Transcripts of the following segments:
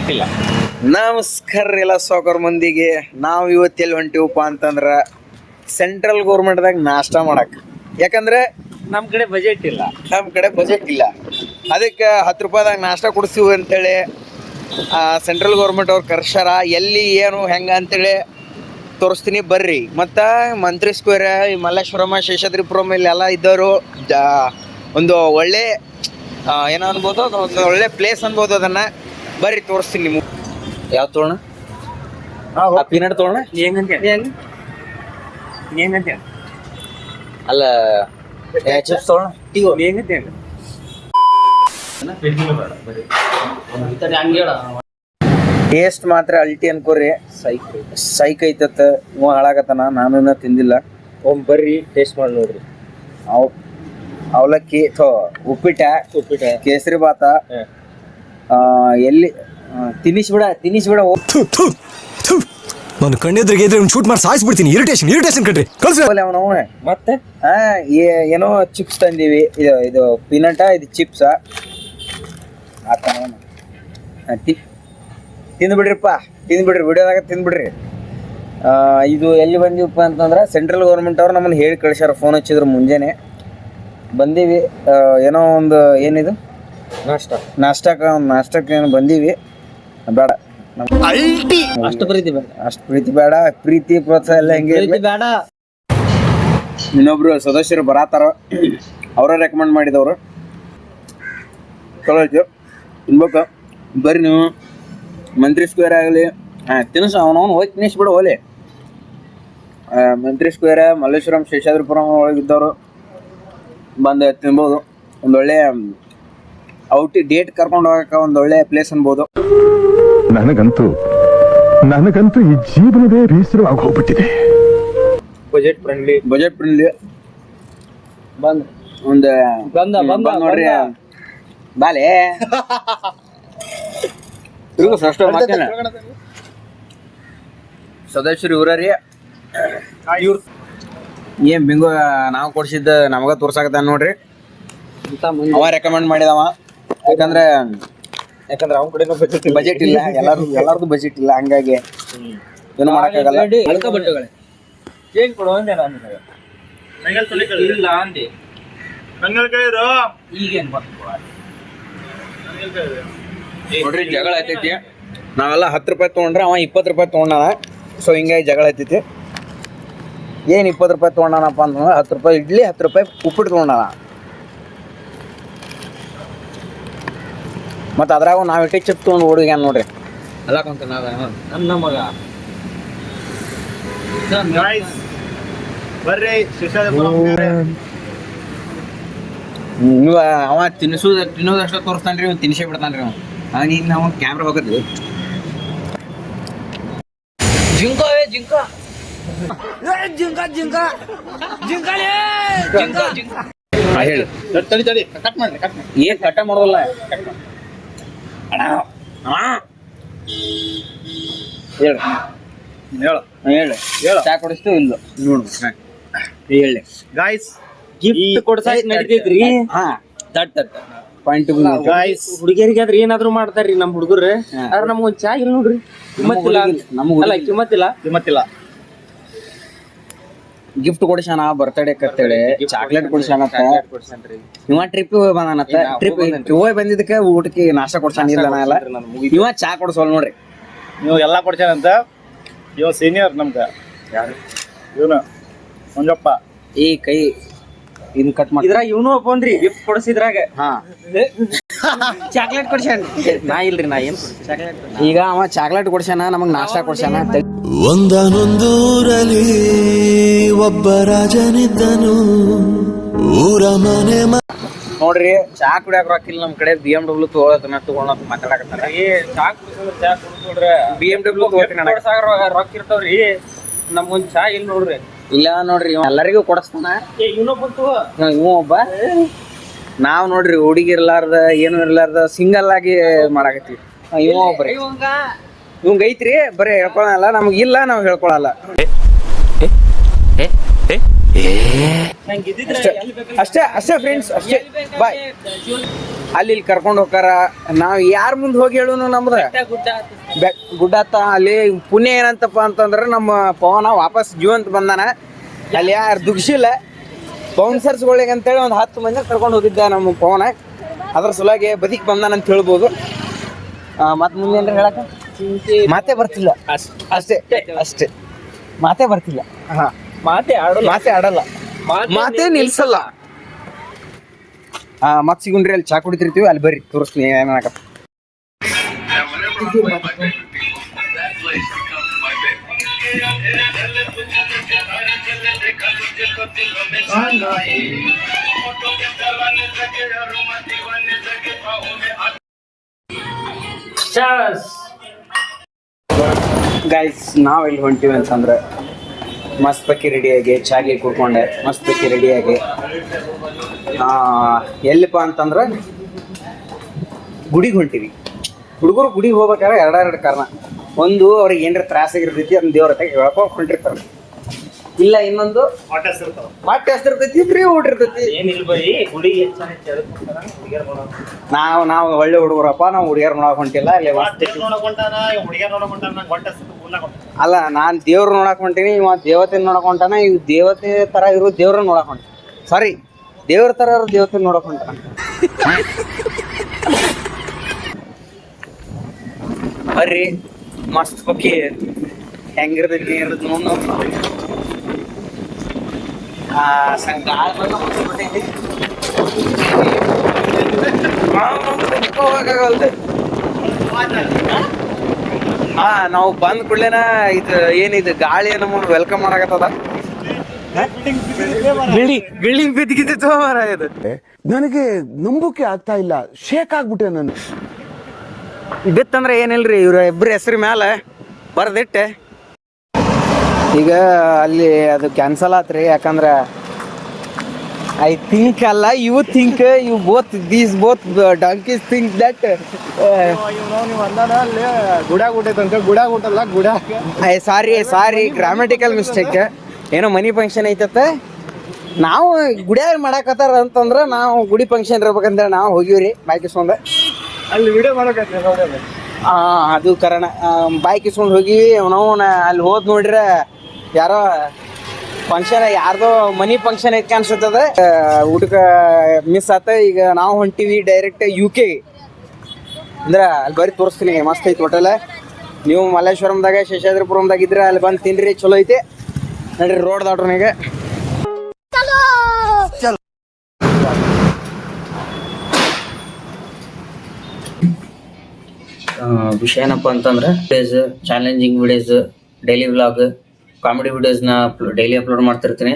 ಇಟ್ಟಿಲ್ಲ. ನಮಸ್ಕಾರ ಎಲ್ಲ ಸಾವುಕಾರ ಮಂದಿಗೆ. ನಾವು ಇವತ್ತು ಎಲ್ಲಿ ಹೊಂಟಿವಪ್ಪ ಅಂತಂದ್ರೆ ಸೆಂಟ್ರಲ್ ಗೌರ್ಮೆಂಟ್ದಾಗ ನಾಷ್ಟ ಮಾಡಕ್ಕೆ. ಯಾಕಂದ್ರೆ ನಮ್ಮ ಕಡೆ ಬಜೆಟ್ ಇಲ್ಲ. ಅದಕ್ಕೆ 10 ರೂಪಾಯಿದಾಗ ನಾಷ್ಟ ಕೊಡಿಸ್ತೀವಿ ಅಂತೇಳಿ ಸೆಂಟ್ರಲ್ ಗೌರ್ಮೆಂಟ್ ಅವ್ರು ಕರ್ಸ್ಯಾರ. ಎಲ್ಲಿ ಏನು ಹೆಂಗೆ ಅಂತೇಳಿ ತೋರಿಸ್ತೀನಿ ಬರ್ರಿ. ಮತ್ತು ಮಂತ್ರಿ ಸ್ಕ್ವೇರ್, ಈ ಮಲ್ಲೇಶ್ವರಮ, ಶೇಷಾದ್ರಿಪುರಂ ಇಲ್ಲೆಲ್ಲ ಇದ್ದವರು ಒಂದು ಒಳ್ಳೆ ಏನೋ ಅನ್ಬೋದು, ಒಂದು ಒಳ್ಳೆ ಪ್ಲೇಸ್ ಅನ್ಬೋದು. ಅದನ್ನು ಬರ್ರಿ ತೋರಿಸ್ತೀನಿ ನಿಮಗೆ. ಯಾವ ತೊಗೊಳ? ಪೀನಟ್ ತೊಗೊಳ? ಏನಂತ ಅಲ್ಲ ಚಿಪ್ಸ್ ತೊಗೊಳ? ಟೇಸ್ಟ್ ಮಾತ್ರ ಅಲ್ಟಿ ಅನ್ಕೋರಿ. ಸೈಕ್ ಐತತ್ತ. ಇವ ಹಾಳಾಗತ್ತಾನ, ನಾನು ತಿಂದಿಲ್ಲ. ಬರ್ರಿ ಟೇಸ್ಟ್ ಮಾಡಿ ನೋಡ್ರಿ. ಅವಲಕ್ಕಿ ಉಪ್ಪಿಟ್ಟ, ಕೇಸರಿ ಬಾತ, ಎಲ್ಲಿ ತಿನ್ನಿಸ್ಬಿಡ. ನಾನು ಕಣ್ಣೆದ್ರಿಗೆ ಶೂಟ್ ಮಾಡಿ ಸಾಯಿಸ್ಬಿಡ್ತೀನಿ. ಇರಿಟೇಷನ್ ಕಟ್ರಿ ಅವನು. ಮತ್ತೆ ಏನೋ ಚಿಪ್ಸ್ ತಂದೀವಿ. ಇದು ಪೀನಟ, ಇದು ಚಿಪ್ಸ. ತಿಂದ್ಬಿಡ್ರಿಪ್ಪ, ವಿಡಿಯೋದಾಗ ತಿಂದ್ಬಿಡ್ರಿ. ಇದು ಎಲ್ಲಿ ಬಂದೀವಪ್ಪ ಅಂತಂದ್ರೆ ಸೆಂಟ್ರಲ್ ಗೌರ್ಮೆಂಟ್ ಅವ್ರು ನಮ್ಮನ್ನು ಹೇಳಿ ಕಳಿಸ್ಯಾರ. ಫೋನ್ ಹಚ್ಚಿದ್ರು ಮುಂಜಾನೆ. ಬಂದೀವಿ. ಏನೋ ಒಂದು ಏನಿದು ನಾಷ್ಟಕ್ಕೆ ಏನು ಬಂದೀವಿ. ಬೇಡ ಅಷ್ಟು ಪ್ರೀತಿ ಬೇಡ. ಪ್ರೀತಿ ಪ್ರೋತ್ಸಾಹ ಎಲ್ಲ ಹೆಂಗೆ ಬೇಡ. ಇನ್ನೊಬ್ರು ಸದಸ್ಯರು ಬರಾತಾರ, ಅವರ ರೆಕಮೆಂಡ್ ಮಾಡಿದವರು. ಚಲೋ ಐತಿ, ತಿನ್ಬೇಕು. ಬರ್ರಿ ನೀವು. ಮಂತ್ರಿ ಸ್ಕ್ವೇರ್ ಆಗಲಿ ತಿನ್ನಿಸು. ಅವನವನು ಹೋಗಿ ತಿನ್ನಿಸ್ಬಿಡು ಹೋಲಿ. ಮಂತ್ರಿ ಸ್ಕ್ವೇರ್, ಮಲ್ಲೇಶ್ವರಂ, ಶೇಷಾದ್ರಿಪುರಂ ಒಳಗಿದ್ದವರು ಬಂದು ತಿನ್ಬೋದು. ಒಂದೊಳ್ಳೆ ಡೇಟ್ ಕರ್ಕೊಂಡು ಹೋಗಕ್ಕೆ ಒಂದೊಳ್ಳೆ ಪ್ಲೇಸ್ ಅನ್ಬೋದು. ನನಗಂತೂ ಈ ಜೀವನವೇ ಬೇಸರವಾಗಿ ಹೋಗ್ಬಿಟ್ಟಿದೆ. ಬಜೆಟ್ ಫ್ರೆಂಡ್ಲಿ ಬಂದ ನೋಡ್ರಿ. ಬಾಲೆ ಸದಸ್ಯರು ಇವ್ರೀ. ಏನ್ ಬಿಂಗೋ ನಾವು ಕೊಡ್ಸಿದ್ದ ನಮಗ ತೋರ್ಸಾಕತ್ತಾನ ನೋಡ್ರಿ. ಅವ ರೆಕಮೆಂಡ್ ಮಾಡಿದವ. ಯಾಕಂದ್ರೆ ಅವ್ನ ಕಡೆನೂ ಬಜೆಟ್ ಇಲ್ಲ. ಎಲ್ಲಾರ್ದು ಬಜೆಟ್ ಇಲ್ಲ. ಹಂಗಾಗಿ ಏನು ಮಾಡಕ್ಕಾಗಲ್ಲ. ಏನ್ ಕೊಡು ಅಂದೆ ನಾನು ಇಲ್ಲ ಅಂದೆ. ಈಗೇನ್ ನೋಡ್ರಿ, ಜಗಳ ಐತೈತಿ. ನಾವೆಲ್ಲ 10 ರೂಪಾಯಿ ತೊಗೊಂಡ್ರೆ ಅವ 20 ರೂಪಾಯಿ ತೊಗೊಂಡಾನ. ಸೊ ಹಿಂಗಾಗಿ ಜಗಳ ಐತೈತಿ. ಏನು 20 ರೂಪಾಯಿ ತೊಗೊಂಡಾನಪ್ಪ ಅಂತಂದ್ರೆ 10 ರೂಪಾಯಿ ಇಡ್ಲಿ, 10 ರೂಪಾಯಿ ಉಪ್ಪಿಟ್ಟು ತೊಗೊಂಡಾನ. ಮತ್ತು ಅದ್ರಾಗ ನಾವು ಇಟ್ಟಿ ಚಿಪ್ ತೊಗೊಂಡು ಹುಡುಗ ನೋಡ್ರಿ ಎಲ್ಲ ಕೊಂತ ನನ್ನ ಮಗ. ಬರ್ರಿ ನೀವು ಅವ ತಿನ್ನೋದಷ್ಟ ತೋರಿಸ್ತಾನ್ರಿ, ಅವ್ನು ತಿನ್ಸೇ ಬಿಡ್ತಾನ್ರಿ. ಅವನಿಗೆ ನಾವು ಕ್ಯಾಮ್ರಾ ಹೋಗದ್ವಿ. ಜಿಂಕ ಹೇಳಿ. ಕಟ್ ಮಾಡಿ ಏನ್ ಕಟ್ಟ ಮಾಡೋದಲ್ಲ. ಹೇಳು ಚಾ ಕೊಡಿಸ್ತೀವಿ ಇಲ್ಲ ನೋಡು. ಹೇಳಿ ಗಾಯ್ಸ್, ಗಿಫ್ಟ್ ಕೊಡ್ಸಾಕ್ ನಡೀತೈತ್ರಿ. ಪಾಯಿಂಟ್ ಹುಡುಗಿಯರಿಗೆ ಆದ್ರೆ ಏನಾದ್ರು ಮಾಡ್ತಾರ್ರಿ ನಮ್ ಹುಡುಗರು. ಆದ್ರೆ ನಮ್ಗೊಂದ್ ಚಾ ಇಲ್ಲ ನೋಡ್ರಿ. ಕಿಮ್ಮತ್ತಿಲ್ಲ. ಗಿಫ್ಟ್ ಕೊಡ್ಸಾನ ಬರ್ತಡೇ ಕತ್ತೇಳಿ ಚಾಕ್ಲೇಟ್ ಕೊಡ್ಸಾನ. ಇವ ಟ್ರಿಪ್ ಬಂದಾನತ್ತ. ಟ್ರಿಪ್ ಹೋಗಿ ಬಂದಿದ್ದಕ್ಕೆ ಊಟಕ್ಕೆ ನಾಷ್ಟ ಕೊಡ್ಸಾನ. ಇಲ್ಲ ಎಲ್ಲ ಇವ ಚಾ ಕೊಡ್ಸೋಲ್ ನೋಡ್ರಿ. ನೀವು ಎಲ್ಲಾ ಕೊಡ್ಸಾನಂತ. ಇವ ಸೀನಿಯರ್ ನಮ್ಗ. ಯಾರು ಇವನು ಮಂಜಪ್ಪ. ಈ ಕೈ ಇದನ್ನ ಕಟ್ ಮಾಡಿ ಇದ್ರಾಗ ಇವನು ಒಪ್ಪನ್ರಿ ಗಿಫ್ಟ್ ಕೊಡ್ಸಿದ್ರಾಗ. ಚಾಕ್ಲೇಟ್ ಕೊಡ್ಸಾನ. ನಾ ಇಲ್ರಿ, ನಾ ಏನ್ ಚಾಕ್ಲೇಟ್. ಈಗ ಅವ ಚಾಕ್ಲೇಟ್ ಕೊಡ್ಸಾನ, ನಮಗ್ ನಾಷ್ಟ ಕೊಡ್ಸಾನ. ಒಂದನೊಂದೂರಲ್ಲಿ ಒಬ್ಬ ರಾಜನಿದ್ದನು. ಊರ ಮನೆ ನೋಡ್ರಿ, ಚಾ ಕುಡಿಯಾಕ ರೊಕ್ಕಿಲ್ಲ ನಮ್ ಕಡೆ. BMW ತಗೊಳೋದ್ ಮಾತಾಡಕತ್ತಾರ. ಚಾ ಕುಡಿಸೋಡ್ರಿ. BMW ರೊಕ್ಕ ಇರ್ತಾವ್ರಿ. ನಮ್ಗೊಂದ್ ಚಾ ಇಲ್ಲ ನೋಡ್ರಿ. ಇಲ್ಲ ನೋಡ್ರಿ, ಎಲ್ಲರಿಗೂ ಕೊಡಸ್ತಾನ. ಇವ ಒಬ್ಬ. ನಾವ್ ನೋಡ್ರಿ ಹುಡುಗಿ ಇರ್ಲಾರ್ದ ಏನು ಇರ್ಲಾರ್ದ ಸಿಂಗಲ್ ಆಗಿ ಮಾಡಾಕತ್ತೀವಿ. ಇವ ಒಬ್ರಿ. ಇವಂಗ ಐತ್ರಿ, ಬರೀ ಹೇಳ್ಕೊಳಲ್ಲ. ನಮಗ್ ಇಲ್ಲ, ನಾವ್ ಹೇಳ್ಕೊಳಲ್ಲ. ಅಷ್ಟೇ ಫ್ರೆಂಡ್ಸ್, ಅಷ್ಟೇ. ಬಾಯ್. ಅಲ್ಲಿ ಇಲ್ಲಿ ಕರ್ಕೊಂಡು ಹೋಗಾರ. ನಾವು ಯಾರ ಮುಂದೆ ಹೋಗಿ ಹೇಳೋನು ನಮ್ದು ಗುಡ್ಡ ಹತ್ತ. ಅಲ್ಲಿ ಪುಣ್ಯ ಏನಂತಪ್ಪ ಅಂತಂದ್ರೆ ನಮ್ಮ ಪವನ ವಾಪಸ್ ಜೀವಂತ ಬಂದಾನ. ಅಲ್ಲಿ ಯಾರು ದುಗ್ಸಿಲ್ಲ. ಬೌನ್ಸರ್ಸ್ಗಳಿಗೆ ಅಂತೇಳಿ ಒಂದು 10 ಮಂದಿ ಕರ್ಕೊಂಡು ಹೋಗಿದ್ದ ನಮ್ಮ ಪವನ. ಅದ್ರ ಸಲುವಾಗಿ ಬದುಕಿ ಬಂದಾನ ಅಂತ ಹೇಳ್ಬೋದು. ಮತ್ತೆ ಮುಂದೆ ಏನ್ರ ಹೇಳಕ ಮಾತೇ ಬರ್ತಿಲ್ಲ. ಅಷ್ಟೇ ಅಷ್ಟೇ ಮಾತೇ ಬರ್ತಿಲ್ಲ. ಮಾತೆ ಆಡಲ್ಲ, ಮಾತೇ ನಿಲ್ಸಲ್ಲ. ಮತ್ತೆ ಸಿಗುಣ್ರಿ, ಅಲ್ಲಿ ಚಾ ಕುಡಿತಿರ್ತೀವಿ, ಅಲ್ಲಿ ಬರ್ರಿ ತೋರಿಸ್ತೀನಿ ಏನಾಗತ್ತ. ಗೈಸ್, ನಾವ್ ಎಲ್ಲಿ ಹೊಂಟಿವಿ ಅಂತಂದ್ರೆ ಮಸ್ತ್ ಪಕ್ಕಿ ರೆಡಿಯಾಗಿ ಚಾಗಿ ಕುಡ್ಕೊಂಡೆ ಮಸ್ತ್ ಪಕ್ಕಿ ರೆಡಿಯಾಗಿ ಎಲ್ಲಿಪ್ಪ ಅಂತಂದ್ರೆ ಗುಡಿಗೆ ಹೊಂಟಿವಿ. ಹುಡುಗರು ಗುಡಿಗೆ ಹೋಗ್ಬೇಕಾದ್ರೆ ಎರಡೆರಡು ಕಾರಣ. ಒಂದು ಅವ್ರಿಗೆ ಏನಾರ ತ್ರಾಸಾಗಿರ್ತೈತಿ, ಅದನ್ನ ದೇವ್ರ ಹತ್ರ ಹೇಳ್ಕೊಂಡು ಹೊಂಟಿರ್ತಾರೆ. ಇಲ್ಲ ಇನ್ನೊಂದು ಹೊಟ್ಟೆ ಹಸ್ತಿರ್ತೈತಿ, ಫ್ರೀ ಊಟಿರ್ತೈತಿ. ನಾವು ಒಳ್ಳೆ ಹುಡುಗರಪ್ಪ, ನಾವು ಹುಡುಗಿಯರ್ ನೋಡಕ್ ಹೊಂಟಿಲ್ಲ. ಅಲ್ಲಿ ಅಲ್ಲ, ನಾನ್ ದೇವ್ರ ನೋಡಕ್ ಹೊಂಟೀನಿ, ಇವ ದೇವತೆ ನೋಡಕ್ ಹೊಂಟಾನ. ಇವ್ ದೇವತೆ ತರ ಇರೋ ದೇವ್ರ ನೋಡಕ್ ಹೊಂಟ. ಸಾರಿ, ದೇವ್ರ ತರ ಇರೋ ದೇವತೆ ನೋಡಕ್ ಹೊಂಟಾನ. ಬರ್ರಿ, ಮಸ್ತ್ ಪಕ್ಕಿ ಹೆಂಗಿರ್ತೈತಿ ನೋಡು. ನಾವು ಬಂದ್ ಕೂಡ್ಲೇನ ಇದು ಏನಿದು ಗಾಳಿ ನಮ್ಮನ್ನ ವೆಲ್ಕಮ್ ಮಾಡಕತ್ತದ. ಬಿಲ್ಡಿಂಗ್ ಬಿದ್ದಿತ್ತು ಮಾರ. ಇದು ನನಗೆ ನಂಬುಕೆ ಆಗ್ತಾ ಇಲ್ಲ, ಶೇಕ್ ಆಗ್ಬಿಟ್ಟೆ ನಾನು. ಬಿತ್ತಂದ್ರೆ ಏನಿಲ್ರಿ, ಇವ್ರ ಇಬ್ಬರ ಹೆಸರು ಮ್ಯಾಲ ಬರ್ದಿಟ್ಟೆ. ಈಗ ಅಲ್ಲಿ ಅದು ಕ್ಯಾನ್ಸಲ್ ಆತ್ರಿ. ಯಾಕಂದ್ರೆ ಐ ಥಿಂಕ್ ಅಲ್ಲ, you think, you both these both donkeys think that sorry grammatical mistake. ಏನೋ ಮನಿ ಫಂಕ್ಷನ್ ಐತತ್ತ, ನಾವು ಗುಡಿಯಾಗ ಮಾಡಾಕತ್ತಾರ ಅಂತಂದ್ರೆ ನಾವು ಗುಡಿ ಫಂಕ್ಷನ್ ಇರ್ಬೇಕಂತ ನಾವು ಹೋಗಿವ್ರಿ ಬೈಕ್ ಇಸ್ಕೊಂಡ. ಅಲ್ಲಿ ವಿಡಿಯೋ ಮಾಡಕತ್ತಿ ಅದು ಕಾರಣ ಬೈಕ್ ಇಸ್ಕೊಂಡು ಹೋಗಿವಿ. ನಾವು ಅಲ್ಲಿ ಹೋದ್ ನೋಡ್ರೆ ಯಾರೋ ಫಂಕ್ಷನ್, ಯಾರ್ದೋ ಮನಿ ಫಂಕ್ಷನ್ ಐತಿ ಅನ್ಸತ್ತದ. ಊಟಕ್ಕೆ ಮಿಸ್ ಆತ. ಈಗ ನಾವು ಹೊಂಟಿವಿ ಡೈರೆಕ್ಟ್ UK. ಅಂದ್ರೆ ಅಲ್ಲಿ ಬರೀ ತೋರಿಸ್ತೀನಿ, ಮಸ್ತ್ ಐತಿ ಹೋಟೆಲ್. ನೀವು ಮಲ್ಲೇಶ್ವರಂದಾಗ ಶೇಷಾದ್ರಿಪುರಂದಾಗ ಇದ್ರೆ ಅಲ್ಲಿ ಬಂದು ತಿನ್ರಿ, ಚಲೋ ಐತಿ. ನಡ್ರಿ, ರೋಡ್ ದಾಟ್ರನಿಗೆ. ವಿಷಯ ಏನಪ್ಪ ಅಂತಂದ್ರೆ videos, challenging videos, daily vlog, comedy ವಿಡಿಯೋಸ್ನ ಡೈಲಿ ಅಪ್ಲೋಡ್ ಮಾಡ್ತಿರ್ತೀನಿ.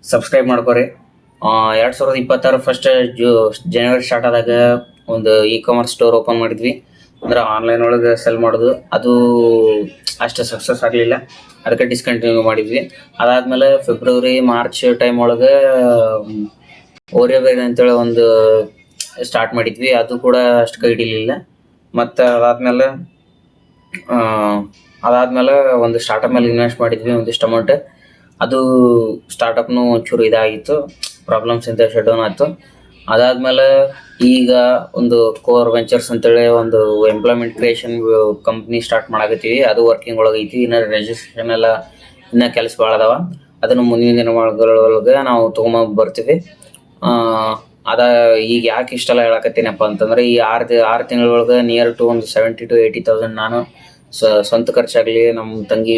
ಸಬ್ಸ್ಕ್ರೈಬ್ ಮಾಡ್ಕೊರಿ. 2026 ಫಸ್ಟ್ ಜನವರಿ ಸ್ಟಾರ್ಟ್ ಆದಾಗ ಒಂದು ಕಾಮರ್ಸ್ ಸ್ಟೋರ್ ಓಪನ್ ಮಾಡಿದ್ವಿ. ಅಂದ್ರೆ ಆನ್ಲೈನ್ ಒಳಗೆ ಸೆಲ್ ಮಾಡೋದು. ಅದು ಅಷ್ಟು ಸಕ್ಸಸ್ ಆಗಲಿಲ್ಲ, ಅದಕ್ಕೆ ಡಿಸ್ಕಂಟಿನ್ಯೂ ಮಾಡಿದ್ವಿ. ಅದಾದಮೇಲೆ ಫೆಬ್ರವರಿ ಮಾರ್ಚ್ ಟೈಮ್ ಒಳಗೆ ಓರಿಯೋ ಬೇರೆ ಅಂತೇಳಿ ಒಂದು ಸ್ಟಾರ್ಟ್ ಮಾಡಿದ್ವಿ. ಅದು ಕೂಡ ಅಷ್ಟು ಕೈ ಹಿಡಿಲಿಲ್ಲ. ಮತ್ತು ಅದಾದ್ಮೇಲೆ ಒಂದು ಸ್ಟಾರ್ಟಪ್ ಮೇಲೆ ಇನ್ವೆಸ್ಟ್ ಮಾಡಿದ್ವಿ ಒಂದಿಷ್ಟು ಅಮೌಂಟ್. ಅದು ಸ್ಟಾರ್ಟಪ್ನು ಒಂಚೂರು ಇದಾಗಿತ್ತು, ಪ್ರಾಬ್ಲಮ್ಸ್ ಇಂದ ಶಟ್ ಡೌನ್ ಆಯಿತು. ಅದಾದಮೇಲೆ ಈಗ ಒಂದು ಕೋರ್ ವೆಂಚರ್ಸ್ ಅಂತೇಳಿ ಒಂದು ಎಂಪ್ಲಾಯ್ಮೆಂಟ್ ಕ್ರಿಯೇಷನ್ ಕಂಪ್ನಿ ಸ್ಟಾರ್ಟ್ ಮಾಡಕತ್ತೀವಿ. ಅದು ವರ್ಕಿಂಗ್ ಒಳಗೆ ಐತಿ. ಇನ್ನು ರಿಜಿಸ್ಟ್ರೇಷನ್ ಎಲ್ಲ ಇನ್ನೂ ಕೆಲಸ ಭಾಳ ಅದಾವ. ಅದನ್ನು ಮುಂದಿನ ದಿನಗಳೊಳಗೆ ನಾವು ತೊಗೊಂಬರ್ತೀವಿ. ಈಗ ಯಾಕೆ ಇಷ್ಟೆಲ್ಲ ಹೇಳಕತ್ತೀನಪ್ಪ ಅಂತಂದ್ರೆ, ಈ 6 ತಿಂಗಳೊಳಗೆ ನಿಯರ್ ಟು ಒಂದು 70,000 to 80,000 ನಾನು ಸ್ವಂತ ಖರ್ಚಾಗಲಿ, ನಮ್ಮ ತಂಗಿ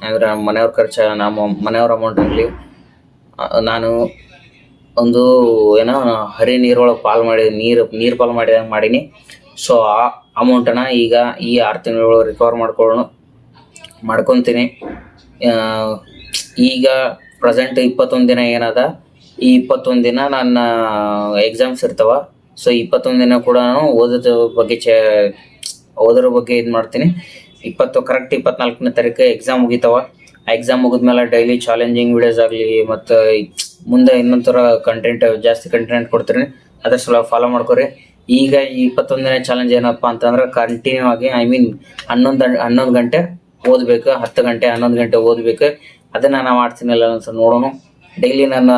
ಅಂದರೆ ನಮ್ಮ ಮನೆಯವ್ರ ಖರ್ಚು, ನಮ್ಮ ಮನೆಯವ್ರ ಅಮೌಂಟ್ ಆಗಲಿ, ನಾನು ಒಂದು ಏನೋ ಹರಿ ನೀರೊಳಗೆ ಪಾಲು ಮಾಡಿ ನೀರು ಪಾಲು ಮಾಡೀನಿ. ಸೊ ಆ ಅಮೌಂಟನ್ನು ಈಗ ಈ 6 ತಿಂಗಳೊಳಗೆ ರಿಕವರ್ ಮಾಡ್ಕೊತೀನಿ. ಈಗ ಪ್ರೆಸೆಂಟ್ 21 ದಿನ ಏನದ, ಈ 21 ದಿನ ನನ್ನ ಎಕ್ಸಾಮ್ಸ್ ಇರ್ತಾವ. ಸೊ 21 ದಿನ ಕೂಡ ನಾನು ಓದೋದ್ರ ಬಗ್ಗೆ ಇದು ಮಾಡ್ತೀನಿ. ಕರೆಕ್ಟ್ 24ನೇ ತಾರೀಕು ಎಕ್ಸಾಮ್ ಮುಗಿತಾವ. ಆ ಎಕ್ಸಾಮ್ ಮುಗಿದ್ಮೇಲೆ ಡೈಲಿ ಚಾಲೆಂಜಿಂಗ್ ವಿಡಿಯೋಸ್ ಆಗಲಿ ಮತ್ತು ಮುಂದೆ ಇನ್ನೊಂಥರ ಜಾಸ್ತಿ ಕಂಟೆಂಟ್ ಕೊಡ್ತೀನಿ. ಅದ್ರ ಸಲುವಾಗಿ ಫಾಲೋ ಮಾಡ್ಕೊರಿ. ಈಗ ಈ 21 ದಿನ ಚಾಲೆಂಜ್ ಏನಪ್ಪ ಅಂತಂದ್ರೆ, ಕಂಟಿನ್ಯೂ ಆಗಿ 11 ಗಂಟೆ ಓದಬೇಕು, 10 ಗಂಟೆ 11 ಗಂಟೆ ಓದಬೇಕು. ಅದನ್ನು ನಾನು ಮಾಡ್ತೀನಿಲ್ಲ ಅಂತ ನೋಡೋಣ. ಡೈಲಿ ನನ್ನ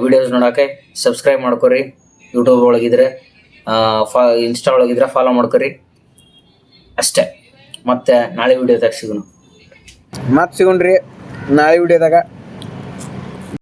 ವಿಡಿಯೋಸ್ ನೋಡೋಕೆ ಸಬ್ಸ್ಕ್ರೈಬ್ ಮಾಡ್ಕೊರಿ. ಯೂಟ್ಯೂಬ್ ಒಳಗಿದ್ರೆ ಇನ್ಸ್ಟಾ ಒಳಗಿದ್ರೆ ಫಾಲೋ ಮಾಡ್ಕೊರಿ ಅಷ್ಟೇ. ಮತ್ತೆ ನಾಳೆ ವಿಡಿಯೋದಾಗ ಸಿಗೋಣ. ಮತ್ತೆ ಸಿಗೋಣ್ರಿ ನಾಳೆ ವಿಡಿಯೋದಾಗ.